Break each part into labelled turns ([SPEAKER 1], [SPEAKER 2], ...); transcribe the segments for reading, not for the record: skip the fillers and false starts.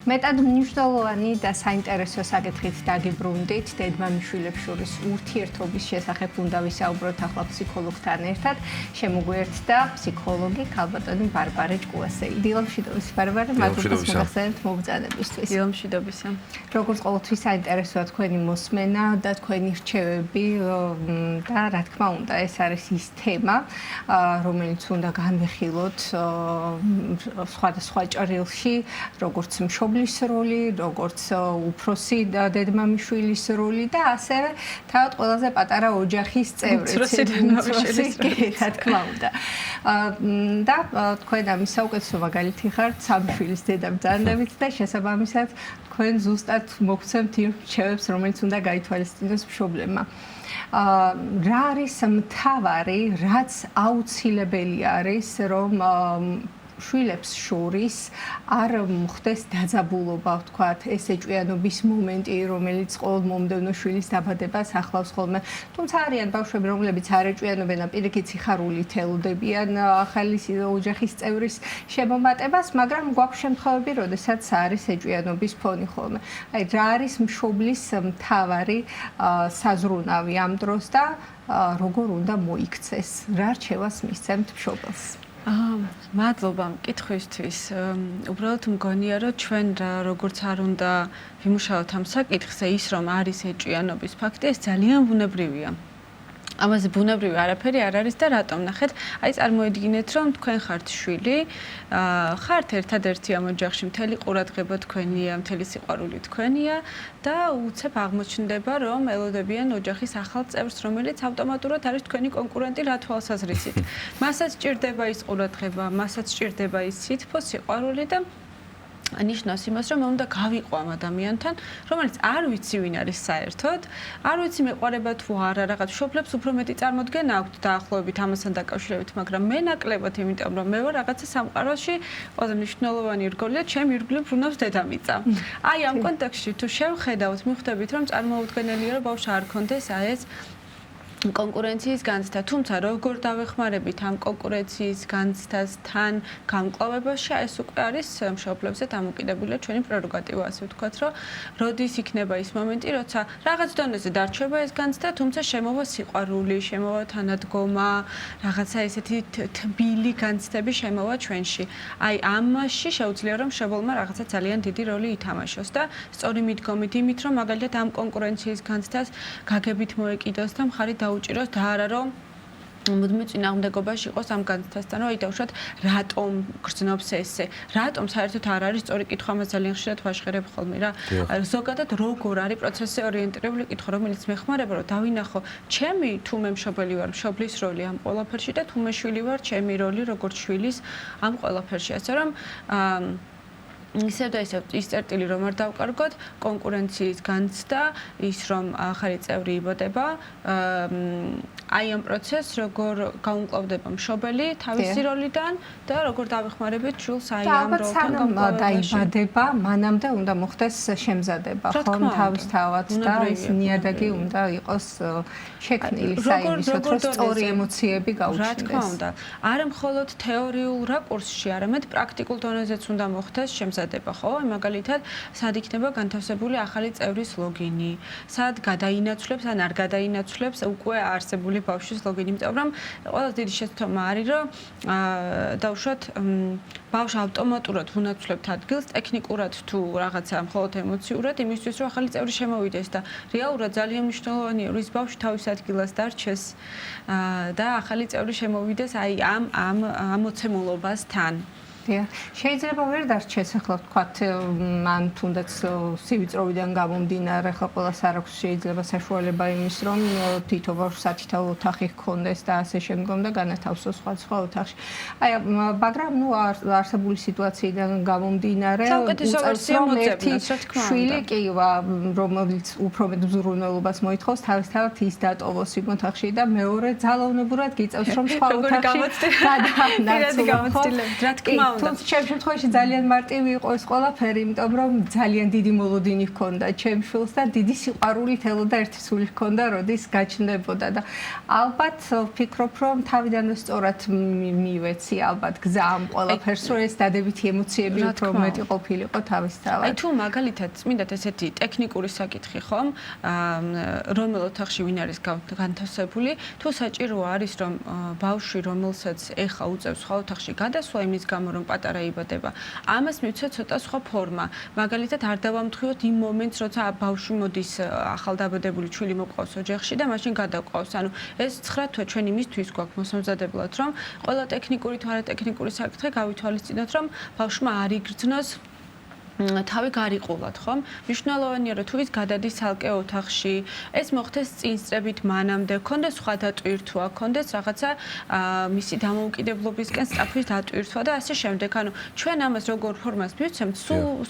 [SPEAKER 1] მეტად მნიშვნელოვანი და საინტერესო საკითხით დაგიბრუნდით დედმამიშვილებს შორის ურთიერთობის შესახებ უნდა ვისაუბროთ ახლა ფსიქოლოგთან ერთად. შემოგვიერთდა ფსიქოლოგი ქალბატონი ბარბარე ჭკუასელი. დილამშვიდობის ბარბარე, მადლობა მოგახსენებთ მოგზაურობისთვის.
[SPEAKER 2] დილამშვიდობისა.
[SPEAKER 1] როგორც ყოველთვის საინტერესოა თქვენი მოსმენა და თქვენი რჩევები და რა თქმა უნდა ეს არის ის თემა, რომელიც უნდა განვიხილოთ სხვადასხვა ჭრილში, როგორც მშობლის როლი, როგორც უფროსი დედმამიშვილის როლი და ასევე თავად ყველაზე პატარა ოჯახის წევრი, რა თქმა უნდა. და თქვენ ამის საუკეთესო მაგალითი ხართ სამი შვილის დედა ბრძანდებით და შესაბამისად თქვენ ზუსტად მოგცემთ იმ რჩევებს, რომელიც უნდა გაითვალისწინოს მშობლებმა. რა არის მთავარი, რაც აუცილებელი არის, რომ შვილებს შორის არ მოხდეს დაძაბულობა, ვთქვათ, ეს ეჭვიანობის მომენტი, რომელიც ყოველ მომდევნო შვილის დაბადებას ახლავს ხოლმე. თუმცა არიან ბავშვები, რომლებიც არ ეჭვიანობენ და პირიქით სიხარულით ელოდებიან ახალი ოჯახის წევრის შემომატებას, მაგრამ გვაქვს შემთხვევები, როდესაც არის ეჭვიანობის ფონი ხოლმე. აი, რა არის მშობლის მთავარი საზრუნავი ამ დროს და როგორ უნდა მოიქცეს? რა რჩევას მისცემთ მშობელს?
[SPEAKER 2] მადლობა მკითხვისთვის. უბრალოდ მგონია, რომ ჩვენ როგორც არ უნდა ვიმუშაოთ ამ საკითხზე, ის რომ არის ეჭვიანობის ფაქტი, ეს ძალიან ბუნებრივია. ამაზე ბუნებრივი არაფერი არ არის და რატომ? ნახეთ, აი წარმოედგინეთ, რომ თქვენ ხართ შვილი, ხართ ერთადერთი ამ ოჯახში, მთელი ყურადღება თქვენია, მთელი სიყვარული თქვენია და უცებ აღმოჩნდება, რომ ელოდებიან ოჯახის ახალ წევრს, რომელიც ავტომატურად არის თქვენი კონკურენტი რა თვალსაზრისით. მასაც სჭირდება ის ყურადღება, მასაც სჭირდება ის სითბო, სიყვარული და ნიშნავს იმას, რომ მე უნდა გავიყო ამ ადამიანთან, რომელიც არ ვიცი ვინ არის საერთოდ, არ ვიცი მეყვარება თუ არა, რაღაც მშობლებს უფრო მეტი წარმოდგენა აქვთ დაახლოებით ამასთან დაკავშირებით, მაგრამ მე ნაკლებად, იმიტომ რომ მე ვარ რაღაცა სამყაროში ყველაზე მნიშვნელოვანი რგოლია, ჩემი ირგვლივ ბრუნავს დედამიწა. აი ამ კონტექსტში თუ შევხედავთ, მიხვდებით, რომ წარმოუდგენელია, რომ ბავშვს არ ქონდეს აი ეს კონკურენციის განცდა, თუმცა როგორ დავეხმარებით ამ კონკურენციის განცდასთან გამკლავებაში, ეს უკვე არის მშობლებზე დამოკიდებულია ჩვენი პრეროგატივა, ასე ვთქვათ, რომ როდის იქნება ის მომენტი, როცა რაღაც დონეზე დარჩება ეს განცდა, თუმცა შემოვა სიყვარული, შემოვა თანადგომა, რაღაცა ესეთი თბილი განცდები შემოვა ჩვენში. აი ამაში შეუძლია რომ მშობელმა რაღაცა ძალიან დიდი როლი ითამაშოს და სწორი მიდგომით იმით, რომ მაგალითად ამ კონკურენციის განცდას გაგებით მოეკიდოს და მხარი დაუჭიროს და არა რომ მუდმივ წინააღმდეგობაში იყოს ამ განცდასთან, რომ აი დავუშვათ რატომ გრძნობს ესე, რატომ საერთოდ არ არის სწორი კითხვა, მას ძალიან ხშირად ვაშხერებ ხოლმე რა. ზოგადად როგორ არის პროცესზე ორიენტირებული კითხვა, რომელიც მეხმარება, რომ დავინახო ჩემი თუ მე მშობელი ვარ, მშობლის როლი ამ ყველაფერში და თუ მე შვილი ვარ, ჩემი როლი როგორც შვილის ამ ყველაფერში, ასე რომ ისევ და ისევ ის წერტილი რომ არ დავკარგოთ, კონკურენციის განცდა, ის რომ ახალი წევრი იბოდება, აი ამ პროცესს როგორ გაუმკლავდება მშობელი თავისი როლიდან და როგორ დავეხმარებით შვილს აი ამ როლთან
[SPEAKER 1] გამკლავებაში. დაიბადება, მანამდე უნდა მოხდეს შემზადება, ხომ თავისთავად და ის ნიადაგი უნდა იყოს შექმნილი საიმისოდ, რომ სწორი ემოციები გაუჩნდეს.
[SPEAKER 2] რა თქმა უნდა, არა მხოლოდ თეორიულ რაკურსში, არამედ პრაქტიკულ დონეზეც უნდა მოხდეს შემზადება, ხო? მაგალითად, სად იქნება განთავსებული ახალი წევრის ლოგინი, სად გადაინაცვლებს ან არ გადაინაცვლებს უკვე არსებული ბავშვის ლოგინი, იმიტომ რომ ყველაზე დიდი შეცდომა არის, რომ დავუშვათ ბავშვს ავტომატურად ვუნაცვლებთ ადგილს ტექნიკურად თუ რაღაცა მხოლოდ ემოციურად იმისთვის, რომ ახალი წევრი შემოვიდეს და რეალურად ძალიან მნიშვნელოვანია, რომ ის ბავშვი თავის ადგილას დარჩეს და ახალი წევრი შემოვიდეს აი ამ მოცემულობასთან.
[SPEAKER 1] შეიძლება ვერ დარჩეს ახლა ვთქვათ, მან თუნდაც სივიწროვიდან გამომდინარე, ახლა ყველას არ აქვს შეიძლება საშუალება იმის, რომ თითო ბავშვს სათითაო ოთახი ჰქონდეს და ასე შემდგომ და განათავსოს სხვა ოთახში. აი, მაგრამ ნუ არსებული სიტუაციიდან გამომდინარე, უწევს რომ ერთი შვილი კი, რომელიც უფრო მეტ მზრუნველობას მოითხოვს, თავისთავად ის დატოვოს იმ ოთახში და მეორე ძალაუნებურად გიწევს, რომ სხვა ოთახში გადაანაცვლოს.
[SPEAKER 2] რა თქმა
[SPEAKER 1] თუმცა ჩემ შემთხვევაში ძალიან მარტივი იყო ეს ყველაფერი, იმიტომ რომ ძალიან დიდი მოლოდინი ჰქონდა ჩემ შვილს და დიდი სიყვარული თელოდა ერთი სული ჰქონდა, როდის გაჩნდებოდა და ალბათ ვფიქრობ, რომ თავიდანვე სწორად მივეცი ალბათ გზა ამ ყველაფერს, რომ ეს დადებითი ემოციები უფრო მეტი ყოფილიყო თავისთავად.
[SPEAKER 2] აი თუ მაგალითად წმინდათ ესეთი ტექნიკური საკითხი ხომ, რომელ ოთახში ვინ არის განთავსებული, თუ საჭირო არის რომ ბავშვი რომელსაც ეხა უწევს სხვა ოთახში გადასვლა იმის გამო რომ პატარა იბადება, ამას მივცეთ ცოტა სხვა ფორმა. მაგალითად არ დავამთხევოთ იმ მომენტს, როცა ბავშვი მოდის ახალდაბადებული ჩვილი მოყავს ოჯახში და მაშინ გადაყავს. ანუ ეს 9 თვე ჩვენ იმისთვის გვაქვს მოსამზადებლად, რომ ყველა ტექნიკური თუ არატექნიკური საკითხი გავითვალისწინოთ, რომ ბავშვმა არ იგრძნოს თავი გარიყულად, ხომ? მნიშვნელოვანია, რომ თუ ის გადადის ცალკე ოთახში, ეს მოხდეს წინსწრებით მანამდე, ქონდეს სხვა დატვირთვა, ქონდეს რაღაცა მისი დამოუკიდებლობისკენ სწრაფის დატვირთვა და ასე შემდეგ. ანუ ჩვენ ამას როგორ ფორმას მივცემთ,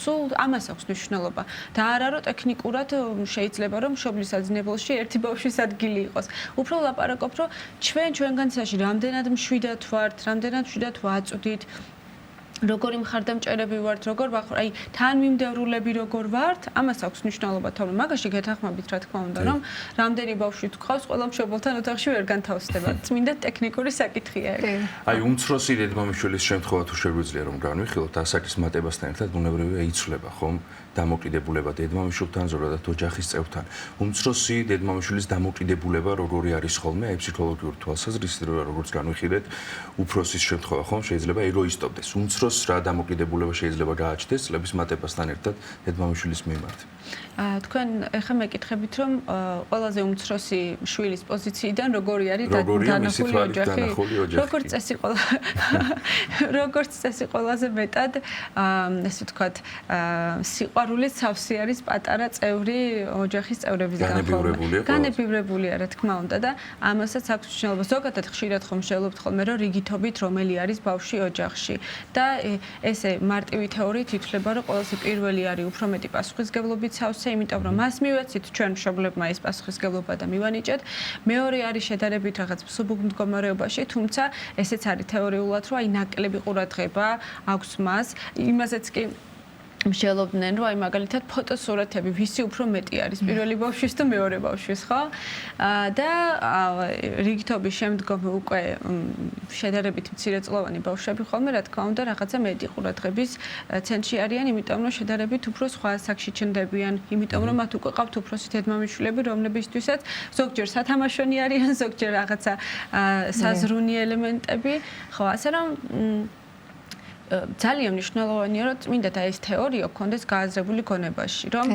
[SPEAKER 2] სულ ამას აქვს მნიშვნელობა. და არა რომ ტექნიკურად შეიძლება რომ მშობლის აძინებელში ერთი ბავშვის ადგილი იყოს. უფრო ვლაპარაკობ, რომ ჩვენ განცდაში რამდენად მშვიდად ვართ, რამდენად მშვიდად ვაწვდით როგორი მხარდამჭერები ვართ, როგორ აი თანმიმდევრულები როგორ ვართ, ამას აქვს მნიშვნელობა, თორემ მაგაში გეთანხმებით, რა თქმა უნდა, რომ რამდენი ბავშვი გყავს, ყველა მშობელთან ოთახში ვერ განთავსდება. წმინდა ტექნიკური საკითხია.
[SPEAKER 3] აი უმცროსი დედმამიშვილის შემთხვევა თუ შეგვიძლია რომ განვიხილოთ, ასაკის მატებასთან ერთად ბუნებრივია იცვლება, ხომ? დამოკიდებულება დედმამიშვილთან, ზოგადად ოჯახის წევრთან. უმცროსი დედმამიშვილის დამოკიდებულება როგორი არის ხოლმე, აი ფსიქოლოგიური თვალსაზრისით, როგორც განვიხილეთ, უფროსის შემთხვევა ხომ შეიძლება ეგოისტობდეს. უმცროს რა დამოკიდებულება შეიძლება გააჩნდეს წლების მატებასთან ერთად დედმამიშვილის მიმართ.
[SPEAKER 2] თქვენ ეხლა მეკითხებით, რომ ყველაზე უმცროსი შვილის პოზიციიდან როგორი არის დანახული ოჯახი? როგორც წესი ყველაზე მეტად ესე ვთქვათ, სიყვარულით სავსე არის პატარა წევრი ოჯახის წევრებისგან ხოლმე. განებივრებულია, რა თქმა უნდა და ამასაც აქვს მნიშვნელობა. ზოგადად ხშირად ხომ შევლობთ ხოლმე, რომ რიგითობით რომელი არის ბავშვი ოჯახში და ესე მარტივი თეორიით ითვლება, რომ ყველაზე პირველი არის უფრო მეტი პასუხისგებლობით სავსე, იმიტომ რომ მას მივეცით ჩვენ მშობლებმა ეს პასუხისგებლობა და მივანიჭეთ. მეორე არის შედარებით რაღაც მსუბუქ მდგომარეობაში, თუმცა ესეც არის თეორიულად, რომ აი ნაკლები ყურადღება აქვს მას, იმაზეც კი მსჯელობდნენ, რომ აი მაგალითად ფოტოსურათები ვისი უფრო მეტი არის პირველი ბავშვის თუ მეორე ბავშვის, ხო? და რიგითობის შემდგომ უკვე შედარებით მცირეწლოვანი ბავშვები ხოლმე, რა თქმა უნდა, რაღაცა მეტი ყურადღების ცენტრში არიან, იმიტომ რომ შედარებით უფრო სხვა ასაკში ჩნდებიან, იმიტომ რომ მათ უკვე ყავთ უფროსი დედმამიშვილები, რომლებისთვისაც ზოგჯერ სათამაშონი არიან, ზოგჯერ რაღაცა საზრუნი ელემენტები, ხო, ასე რომ ძალიან მნიშვნელოვანია, რომ წმინდა და ეს თეორია გქონდეს გააზრებული გონებაში, რომ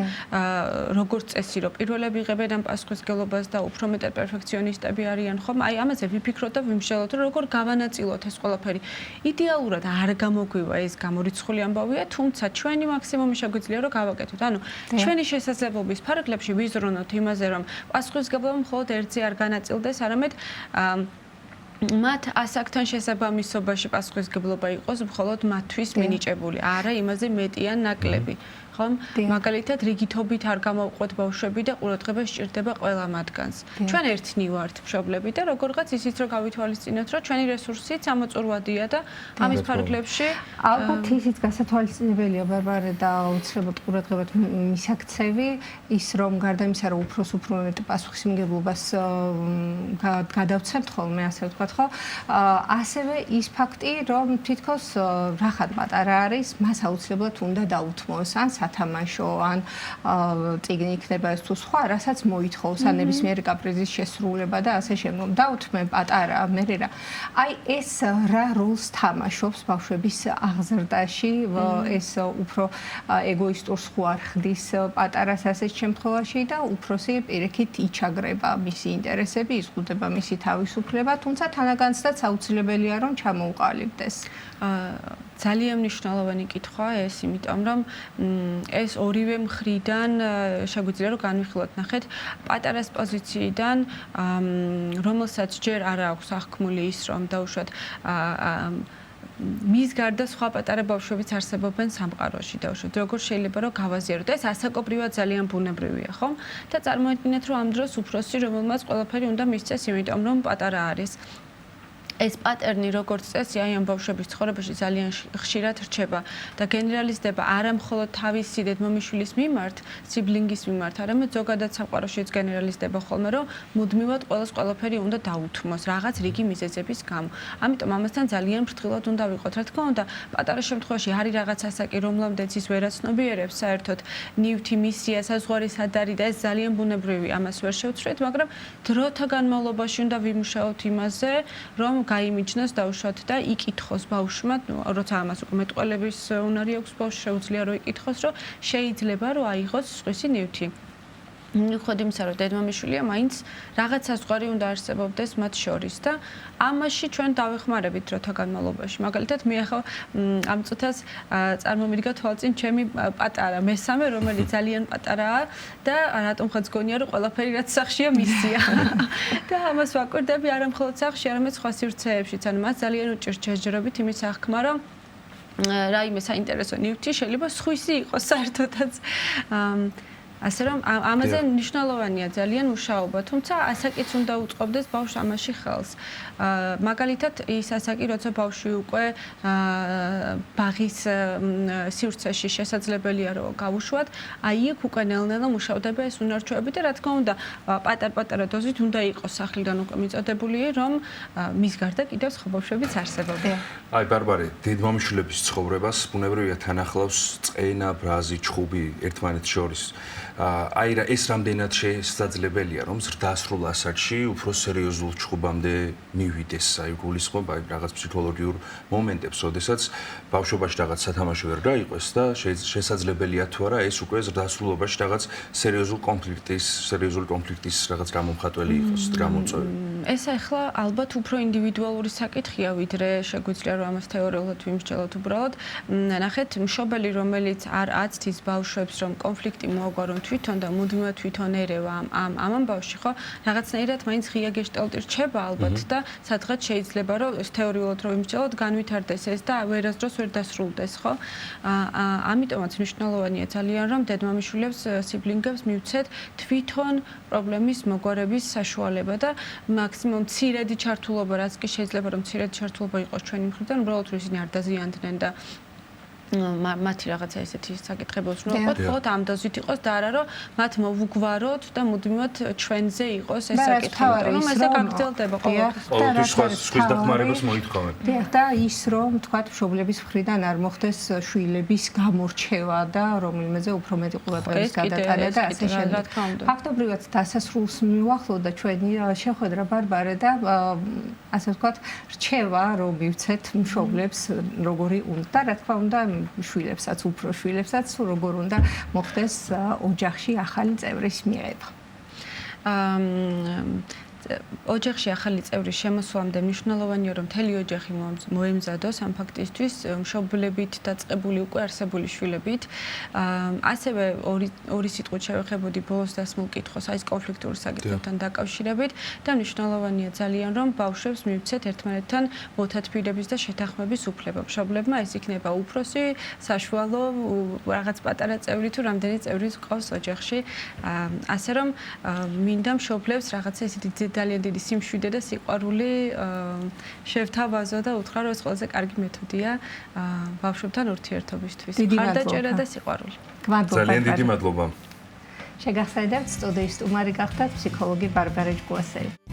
[SPEAKER 2] როგორც წესი, რომ პირველები იღებენ ამ პასუხისგებლობას და უფრო მეტად პერფექციონისტები არიან, ხომ? აი ამაზე ვიფიქროთ და ვიმსჯელოთ, რომ როგორ გავანაწილოთ ეს ყველაფერი. იდეალურად არ გამოგვივა ეს გამორიცხული ამბავია, თუმცა ჩვენი მაქსიმუმი შეგვიძლია რომ გავაკეთოთ. ანუ ჩვენი შესაძლებლობის ფარგლებში ვიზრუნოთ იმაზე, რომ პასუხისგებლობა მხოლოდ ერთზე არ განაწილდეს, არამედ მათ ასაკთან შესაბამისობაში პასუხისგებლობა იყოს მხოლოდ მათთვის მინიჭებული, არა იმაზე მეტი ან ნაკლები. ხომ? მაგალითად, რიგითობით არ გამოვყვეთ ბავშვები და ყურადღება სჭირდება ყველა მათგანს. ჩვენ ერთნი ვართ მშობლები და როგორღაც ისიც რომ გავითვალისწინოთ, რომ ჩვენი რესურსიც ამოწურვადია და ამის ფარგლებში
[SPEAKER 1] ალბათ ისიც გასათვალისწინებელია ბარბარე და აუცილებლად ყურადღებათ მისაქცევი ის რომ გარდა იმისა რომ უფრო მეტი პასუხისმგებლობას გადავცემთ ხოლმე ასე ვთქვათ ხო ასევე ის ფაქტი რომ თითქოს რახან პატარა არის მას აუცილებლად უნდა დაუთმოს ან სათამაშო ან წიგნი იქნება ეს თუ სხვა რასაც მოითხოვს ან ნებისმიერი კაპრიზის შესრულება და ასე შემდგომ დაუთმე პატარა მე რა აი ეს რა როლს თამაშობს ბავშვების აღზრდაში ეს უფრო ეგოისტურს ხო არ ხდის პატარას ასეთ შემთხვევაში და უფროსი პირიქით იჩაგრება მისი ინტერესები იზღუდება მისი თავისუფლება თუმცა თანაგანცდაც აუცილებელია რომ ჩამოუყალიბდეს
[SPEAKER 2] ძალიან მნიშვნელოვანი კითხვა ეს, იმიტომ რომ ეს ორივე მხრიდან შეგვიძლია რომ განვიხილოთ ნახეთ პატარას პოზიციიდან, რომელსაც ჯერ არ აქვს აღქმული ის, რომ დაუშვათ მის გარდა სხვა პატარა ბავშვებიც არსებობენ სამყაროში დაუშვათ. როგორ შეიძლება რომ გავაზიაროთ? ეს ასაკობრივად ძალიან ბუნებრივია, ხო? და წარმოიდგინეთ, რომ ამ დროს უფროსი, რომელმაც ყველაფერი უნდა მისცეს, იმიტომ რომ პატარა არის. ეს პატერნი როგორც წესი აი ამ ბავშვების ცხოვრებაში ძალიან ხშირად რჩება და გენერალიზდება არა მხოლოდ თავისი დედმამიშვილის მიმართ, სიბლინგის მიმართ, არამედ ზოგადად სამყაროშიც გენერალიზდება ხოლმე, რომ მუდმივად ყველას ყველაფერი უნდა დაუთმოს რაღაც რიგი მიზეზების გამო. ამიტომ ამასთან ძალიან ფრთხილად უნდა ვიყოთ. რა თქმა უნდა, პატარა შემთხვევაში არის რაღაც ასაკი, რომლამდეც ის ვერაცნობიერებს საერთოდ ნივთი მისია, საზღვარი სად არის და ეს ძალიან ბუნებრივი, ამას ვერ შევცვლით, მაგრამ დროთა განმავლობაში უნდა ვიმუშაოთ იმაზე, რომ გაიმიჯნოს დაუშვათ და იკითხოს ბავშვმა, როცა ამას უკვე მეტყველების უნარი აქვს ბავშვს, შეუძლია რომ იკითხოს, რომ შეიძლება რომ აიღოს სხვისი ნივთი. მიუხედავად იმისა, რომ დედმამიშვილია, მაინც რაღაც საზღვარი უნდა არსებობდეს მათ შორის და ამაში ჩვენ დავეხმარებით დროთა განმავლობაში. მაგალითად, მე ახლა ამ წუთას წარმომიდგა თვალწინ ჩემი პატარა მესამე, რომელიც ძალიან პატარაა და რატომღაც გონია, რომ ყველაფერი რაც სახშია მისია. და ამას ვაკვირდები არა მხოლოდ სახში, არამედ სხვა სივრცეებშიც. ანუ მას ძალიან უჭირს ჯერჯერობით იმის აღქმა, რომ რაიმე საინტერესო ნივთი შეიძლება სხვისი იყოს საერთოდაც. ასე რომ ამაზე მნიშვნელოვანია ძალიან მუშაობა, თუმცა ასაკიც უნდა უწყობდეს ბავშვს ამაში ხელს. მაგალითად, ის ასაკი, როცა ბავშვი უკვე ბაღის სივრცეში შესაძლებელია რომ გავუშვათ, აი იქ უკვე ნელ-ნელა მუშავდება ეს უნარჩვევები და რა თქმა უნდა, პატარ-პატარა დოზით უნდა იყოს სახლიდან უკვე მიწოდებული, რომ მის გარდა კიდევ სხვა ბავშვებიც არსებობენ.
[SPEAKER 3] აი, ბარბარე, დედმამიშვილების ცხოვრებას ბუნებრივია თან ახლავს წენა, ბრაზი, ჩხუბი ერთმანეთს შორის. აი რა ეს რამდენად შესაძლებელია რომ ზრდასრულ ასაკში უფრო სერიოზულ ჩხუბამდე მივიდეს, აი გულისხმობ აი რაღაც ფსიქოლოგიურ მომენტებს, ოდესაც ბავშვობაში რაღაც სათამაშო ვერ გაიყვეს და შესაძლებელია თუ არა ეს უკვე ზრდასრულობაში რაღაც სერიოზული კონფლიქტის რაღაც გამომხატველი იყოს, გამოწვევი.
[SPEAKER 2] ეს ახლა ალბათ უფრო ინდივიდუალური საკითხია, ვიდრე შეგვიძლია რომ ამას თეორიულად ვიმსჯელოთ უბრალოდ. ნახეთ, მშობელი რომელიც არ აცდის ბავშვებს რომ კონფლიქტი მოაგვარ რომ თვითონ და მუდმივად თვითონ ერევა ამ ამბავში, ხო? რაღაცნაირად მაინც ღია გეშტალტი რჩება ალბათ და სადღაც შეიძლება რომ თეორიულად რომ ვიმსჯელოთ განვითარდეს ეს და ვერასდროს ვერ დასრულდეს, ხო? ამიტომაც მნიშვნელოვანია ძალიან რომ დედმამიშვილებს, სიბლინგებს მივცეთ თვითონ პრობლემის მოგვარების საშუალება და მაქსიმუმ მცირედი ჩართულობა, რაც კი შეიძლება რომ მცირედი ჩართულობა იყოს ჩვენი მხრიდან, უბრალოდ რომ ისინი არ დაზიანდნენ და მათი რაღაცა ესეთი საკითხებიც ვუყოთ, ხოლმე ამ დოზით იყოს და არა რომ მათ მოვუგვაროთ და მუდმივად ჩვენზე იყოს ეს საკითხი, რომ ესე გაგრძელდება ყოველთვის.
[SPEAKER 3] ყოველთვის სხვის დახმარებას მოითხოვენ.
[SPEAKER 1] და ის რომ თქვათ მშობლების მხრიდან არ მოხდეს შვილების გამორჩევა და რომელიმეზე უფრო მეტი ყურადღების გადატანა და ასე შემდეგ. ფაქტობრივად დასასრულს მივახლოვდა ჩვენი შეხვედრა ბარბარე და ასე ვთქვათ რჩევა რომ მივცეთ მშობლებს როგორი უნდა, რა თქმა უნდა შვილებსაც, უფრო შვილებსაც, როგორ უნდა მოხდეს ოჯახში ახალი წევრის მიღება. ოჯახში ახალი წევრის შემოსვლამდე მნიშვნელოვანია რომ მთელი ოჯახი მოემზადოს ამ ფაქტისთვის მშობლებით დაწყებული უკვე არსებული შვილებით. ასევე ორი სიტყვით შევეხებოდი ბოლოს დასმულ კითხვას, აი ეს კონფლიქტური საკითხებთან დაკავშირებით და მნიშვნელოვანია ძალიან რომ ბავშვებს მივცეთ ერთმანეთთან მოთათბირების და შეთანხმების უფლება. მშობლებმა ეს იქნება უფროსი, საშუალო, რაღაც პატარა წევრი თუ რამდენი წევრი ყავს ოჯახში. ასე რომ მინდა მშობლებს რაღაცა ისეთი ძალიან დიდი სიმშვიდე და სიყვარული შევთავაზო და უთხრა რომ ეს ყველაზე კარგი მეთოდია ბავშვებთან ურთიერთობისთვის. ხარდაჭერა და სიყვარული.
[SPEAKER 3] ძალიან დიდი მადლობა.
[SPEAKER 1] შეგახსენებთ სტუდიის სტუმარი გახდათ ფსიქოლოგი ბარბარე ჯგუასელი.